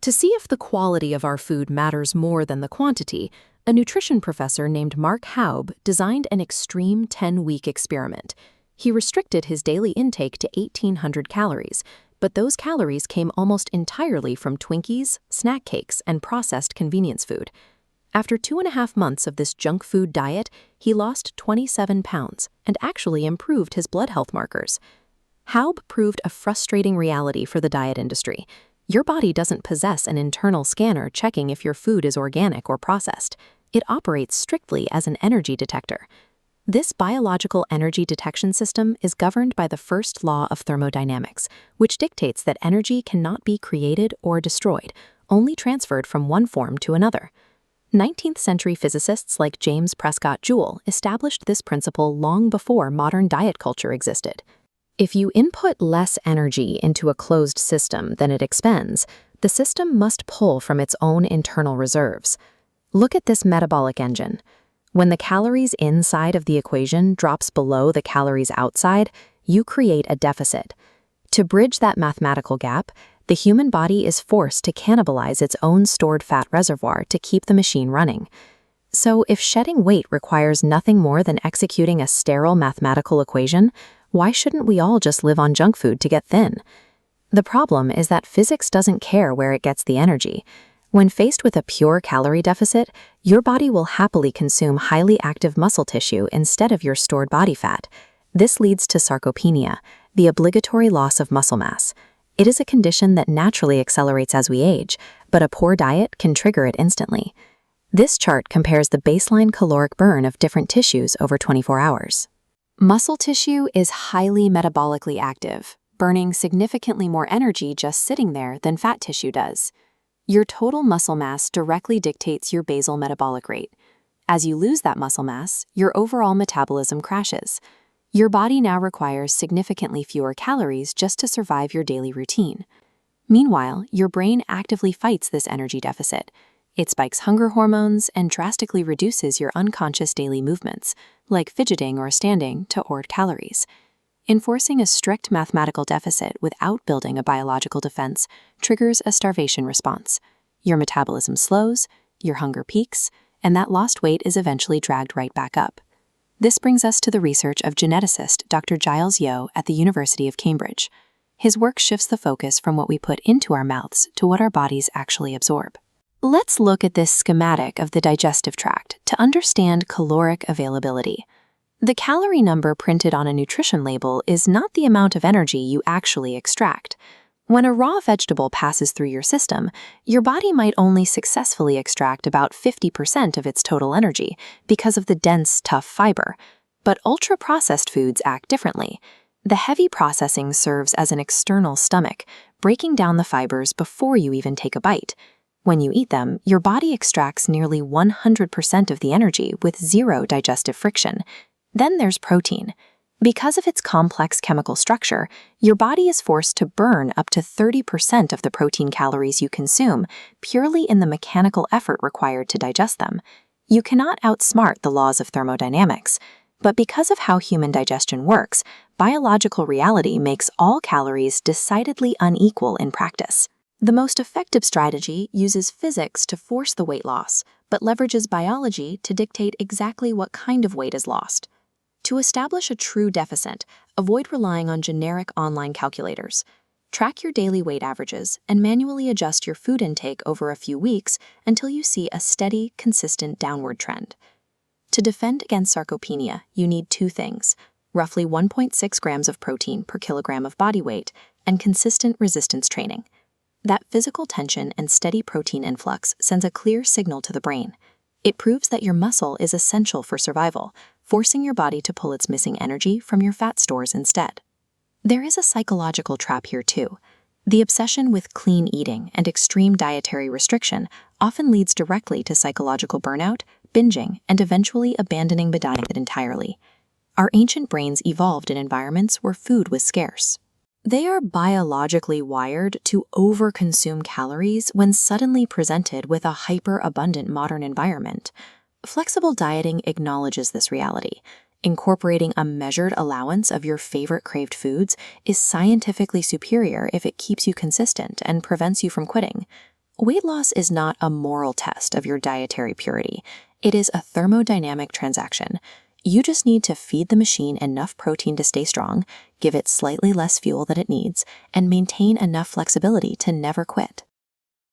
To see if the quality of our food matters more than the quantity, a nutrition professor named Mark Haub designed an extreme 10-week experiment. He restricted his daily intake to 1,800 calories, but those calories came almost entirely from Twinkies, snack cakes, and processed convenience food. After 2.5 months of this junk food diet, he lost 27 pounds and actually improved his blood health markers. Haub proved a frustrating reality for the diet industry. Your body doesn't possess an internal scanner checking if your food is organic or processed. It operates strictly as an energy detector. This biological energy detection system is governed by the first law of thermodynamics, which dictates that energy cannot be created or destroyed, only transferred from one form to another. 19th-century physicists like James Prescott Joule established this principle long before modern diet culture existed. If you input less energy into a closed system than it expends, the system must pull from its own internal reserves. Look at this metabolic engine. When the calories inside of the equation drops below the calories outside, you create a deficit. To bridge that mathematical gap, the human body is forced to cannibalize its own stored fat reservoir to keep the machine running. So if shedding weight requires nothing more than executing a sterile mathematical equation, why shouldn't we all just live on junk food to get thin? The problem is that physics doesn't care where it gets the energy. When faced with a pure calorie deficit, your body will happily consume highly active muscle tissue instead of your stored body fat. This leads to sarcopenia, the obligatory loss of muscle mass. It is a condition that naturally accelerates as we age, but a poor diet can trigger it instantly. This chart compares the baseline caloric burn of different tissues over 24 hours. Muscle tissue is highly metabolically active, burning significantly more energy just sitting there than fat tissue does. Your total muscle mass directly dictates your basal metabolic rate. As you lose that muscle mass, your overall metabolism crashes. Your body now requires significantly fewer calories just to survive your daily routine. Meanwhile, your brain actively fights this energy deficit. It spikes hunger hormones and drastically reduces your unconscious daily movements, like fidgeting or standing, to hoard calories. Enforcing a strict mathematical deficit without building a biological defense triggers a starvation response. Your metabolism slows, your hunger peaks, and that lost weight is eventually dragged right back up. This brings us to the research of geneticist Dr. Giles Yeo at the University of Cambridge. His work shifts the focus from what we put into our mouths to what our bodies actually absorb. Let's look at this schematic of the digestive tract to understand caloric availability. The calorie number printed on a nutrition label is not the amount of energy you actually extract. When a raw vegetable passes through your system, your body might only successfully extract about 50% of its total energy because of the dense, tough fiber. But ultra-processed foods act differently. The heavy processing serves as an external stomach, breaking down the fibers before you even take a bite. When you eat them, your body extracts nearly 100% of the energy with zero digestive friction. Then there's protein. Because of its complex chemical structure, your body is forced to burn up to 30% of the protein calories you consume purely in the mechanical effort required to digest them. You cannot outsmart the laws of thermodynamics, but because of how human digestion works, biological reality makes all calories decidedly unequal in practice. The most effective strategy uses physics to force the weight loss, but leverages biology to dictate exactly what kind of weight is lost. To establish a true deficit, avoid relying on generic online calculators. Track your daily weight averages and manually adjust your food intake over a few weeks until you see a steady, consistent downward trend. To defend against sarcopenia, you need two things: roughly 1.6 grams of protein per kilogram of body weight and consistent resistance training. That physical tension and steady protein influx sends a clear signal to the brain. It proves that your muscle is essential for survival, forcing your body to pull its missing energy from your fat stores instead. There is a psychological trap here too. The obsession with clean eating and extreme dietary restriction often leads directly to psychological burnout, binging, and eventually abandoning the diet entirely. Our ancient brains evolved in environments where food was scarce. They are biologically wired to overconsume calories when suddenly presented with a hyper-abundant modern environment. Flexible dieting acknowledges this reality. Incorporating a measured allowance of your favorite craved foods is scientifically superior if it keeps you consistent and prevents you from quitting. Weight loss is not a moral test of your dietary purity. It is a thermodynamic transaction. You just need to feed the machine enough protein to stay strong, give it slightly less fuel than it needs, and maintain enough flexibility to never quit.